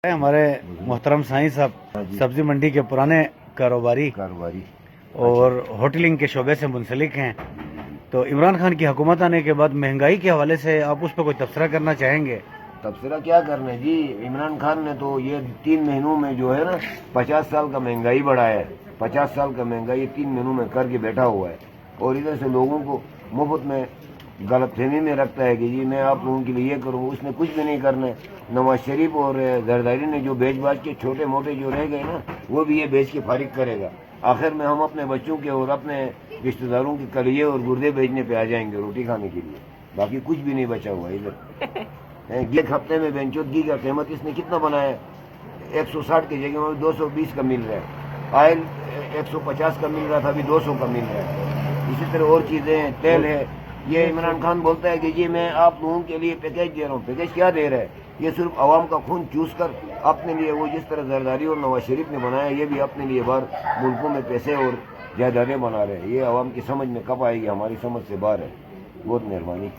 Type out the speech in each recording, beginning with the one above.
ہمارے محترم سائیں صاحب سبزی منڈی کے پرانے کاروباری اور ہوٹلنگ کے شعبے سے منسلک ہیں، تو عمران خان کی حکومت آنے کے بعد مہنگائی کے حوالے سے آپ اس پہ کوئی تبصرہ کرنا چاہیں گے؟ تبصرہ کیا کرنا ہے جی، عمران خان نے تو یہ 3 مہینوں میں جو ہے نا 50 سال کا مہنگائی بڑھایا ہے. 50 سال کا مہنگائی 3 مہینوں میں کر کے بیٹھا ہوا ہے، اور ادھر سے لوگوں کو مفت میں غلط فہمی میں رکھتا ہے کہ جی میں آپ لوگوں کے لیے یہ کروں. اس نے کچھ بھی نہیں کرنا ہے. نواز شریف اور زرداری نے جو بیچ باچ کے چھوٹے موٹے جو رہ گئے نا، وہ بھی یہ بیچ کے فارغ کرے گا. آخر میں ہم اپنے بچوں کے اور اپنے رشتہ داروں کے کلیے اور گردے بیچنے پہ آ جائیں گے روٹی کھانے کے لیے. باقی کچھ بھی نہیں بچا ہوا ادھر. ایک ہفتے میں بینچوت گھی کا قیمت اس نے کتنا بنایا ہے؟ 160 کی جگہ میں 220 کا مل رہا ہے. آئل 150 کا مل رہا تھا، ابھی 200 کا مل رہا ہے. اسی طرح اور چیزیں ہیں، تیل ہے. یہ عمران خان بولتا ہے کہ جی میں آپ لوگوں کے لیے پیکیج دے رہا ہوں. پیکیج کیا دے رہا ہے؟ یہ صرف عوام کا خون چوس کر اپنے لیے، وہ جس طرح زرداری اور نواز شریف نے بنایا، یہ بھی اپنے لیے باہر ملکوں میں پیسے اور جائیدادیں بنا رہے ہیں. یہ عوام کی سمجھ میں کب آئے گی؟ ہماری سمجھ سے باہر ہے. بہت مہربانی.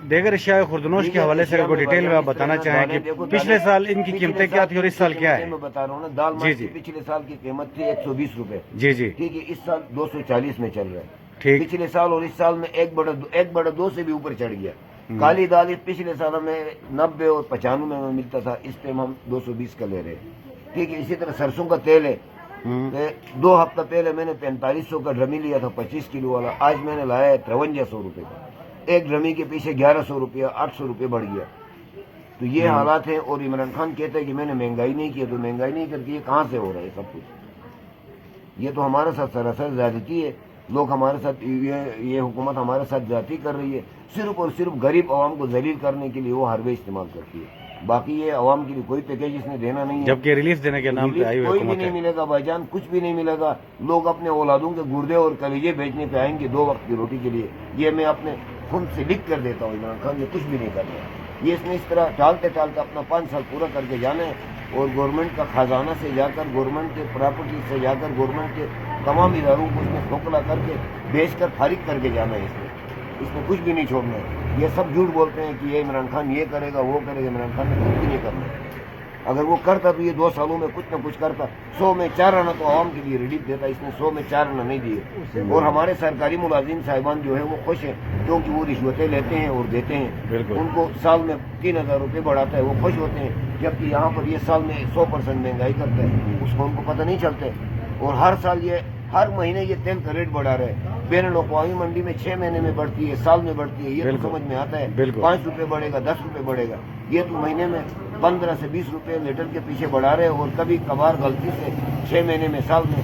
دیگر اشیاء خوردنوش کے حوالے سے کوئی ڈیٹیل میں آپ بتانا چاہیں کہ پچھلے سال ان کی قیمتیں کیا تھی اور اس سال کیا ہے؟ میں بتا رہا ہوں نا، دال مرچ کی پچھلے سال کی قیمت تھی 120 روپے. جی جی ٹھیک ہے، اس سال 240 میں چل رہا ہے. ٹھیک. پچھلے سال اور اس سال میں 1/2 سے بھی اوپر چڑھ گیا. کالی دال پچھلے سال میں 90 اور 95 میں ملتا تھا، اس ٹائم ہم 220 کا لے رہے ہیں. ٹھیک ہے. اسی طرح سرسوں کا تیل ہے. 2 ہفتہ پہلے میں نے 4500 کا ڈرمی لیا تھا 25 کلو والا، آج میں نے لایا ہے 5300 روپے کا. ایک ڈرمی کے پیچھے 1100 روپیہ 800 روپے بڑھ گیا. تو یہ حالات ہیں. اور عمران خان کہتا ہے کہ میں نے مہنگائی نہیں کی. تو مہنگائی نہیں کرتی، یہ کہاں سے ہو رہا ہے سب کچھ؟ یہ تو ہمارے ساتھ سراسر زیادتی ہے. لوگ ہمارے ساتھ، یہ حکومت ہمارے ساتھ زیادتی کر رہی ہے. صرف اور صرف غریب عوام کو ذلیل کرنے کے لیے وہ ہر وے استعمال کرتی ہے. باقی یہ عوام کے لیے کوئی پیکیج اس نے دینا نہیں ہے. جبکہ ریلیف دینے کے نام پہ آئی ہوئی کوئی بھی حکومت نہیں ہے. ملے گا بھائی جان، کچھ بھی نہیں ملے گا. لوگ اپنے اولادوں کے گردے اور کلیجے بیچنے پہ آئیں گے 2 وقت کی روٹی کے لیے. یہ میں اپنے خود سے لکھ کر دیتا ہوں. عمران خان نے کچھ بھی نہیں کرنا. یہ اس نے اس طرح ٹالتے ٹالتے اپنا 5 سال پورا کر کے جانا ہے، اور گورنمنٹ کا خزانہ سے جا کر، گورنمنٹ کے پراپرٹی سے جا کر، گورنمنٹ کے تمام اداروں کو اس نے کھوکھلا کر کے بیچ کر فارغ کر کے جانا ہے. اس نے کچھ بھی نہیں چھوڑنا ہے. یہ سب جھوٹ بولتے ہیں کہ یہ عمران خان یہ کرے گا وہ کرے گا. عمران خان نے کچھ بھی نہیں کرنا ہے. اگر وہ کرتا تو یہ 2 سالوں میں کچھ نہ کچھ کرتا. 100 میں 4 آنا تو عوام کے لیے ریلیف دیتا. اس نے 100 میں 4 آنا نہیں دیے. اور ہمارے سرکاری ملازم صاحبان جو ہے وہ خوش ہیں، کیونکہ وہ رشوتیں لیتے ہیں اور دیتے ہیں. ان کو سال میں 3000 روپے بڑھاتا ہے، وہ خوش ہوتے ہیں. جبکہ یہاں پر یہ سال میں 100% مہنگائی کرتا ہے، اس کو ان کو پتہ نہیں چلتا. اور ہر سال ہر مہینے یہ تیل کا ریٹ بڑھا رہے ہیں. بین الاقوامی منڈی میں 6 مہینے میں بڑھتی ہے، سال میں بڑھتی ہے. یہ تو سمجھ میں آتا ہے. 5 روپے بڑھے گا، 10 روپے بڑھے گا. یہ تو مہینے میں 15 سے 20 روپے لیٹر کے پیچھے بڑھا رہے ہیں. اور کبھی کبھار غلطی سے 6 مہینے میں، سال میں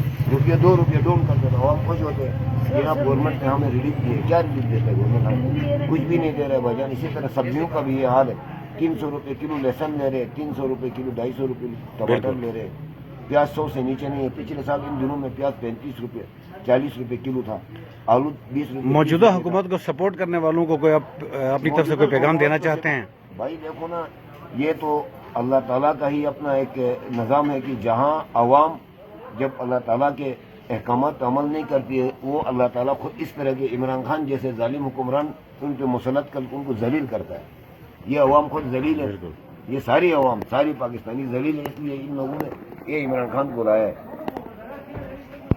2 روپے ڈاؤن کر دیتا. عوام خوش ہوتے ہیں. یہ اب گورنمنٹ نے ہمیں ریلیف دی ہے. کیا ریلیف دیتا ہے گورنمنٹ؟ ہمیں کچھ بھی نہیں دے رہا ہے بھائی جان. اسی طرح سبزیوں کا بھی یہ حال ہے. 300 روپے کلو لہسن لے رہے، 300 روپے کلو، 250 روپے ٹماٹر لے رہے. پیاز 100 سے نیچے نہیں ہے. پچھلے سال ان دنوں میں پیاز 35 روپے 40 روپے کلو تھا. آلو 20 روپے. موجودہ حکومت کو سپورٹ کرنے والوں کو کوئی اپنی طرف سے کوئی پیغام دینا چاہتے ہیں؟ بھائی دیکھو نا، یہ تو اللہ تعالیٰ کا ہی اپنا ایک نظام ہے کہ جہاں عوام جب اللہ تعالیٰ کے احکامات عمل نہیں کرتی ہے، وہ اللہ تعالیٰ خود اس طرح کے عمران خان جیسے ظالم حکمران ان پہ مسلط کر ان کو ذلیل کرتا ہے. یہ عوام خود ذلیل ہے. یہ ساری عوام، ساری پاکستانی ذلیل ہے. اس لیے ان لوگوں نے یہ عمران خان کو لایا ہے.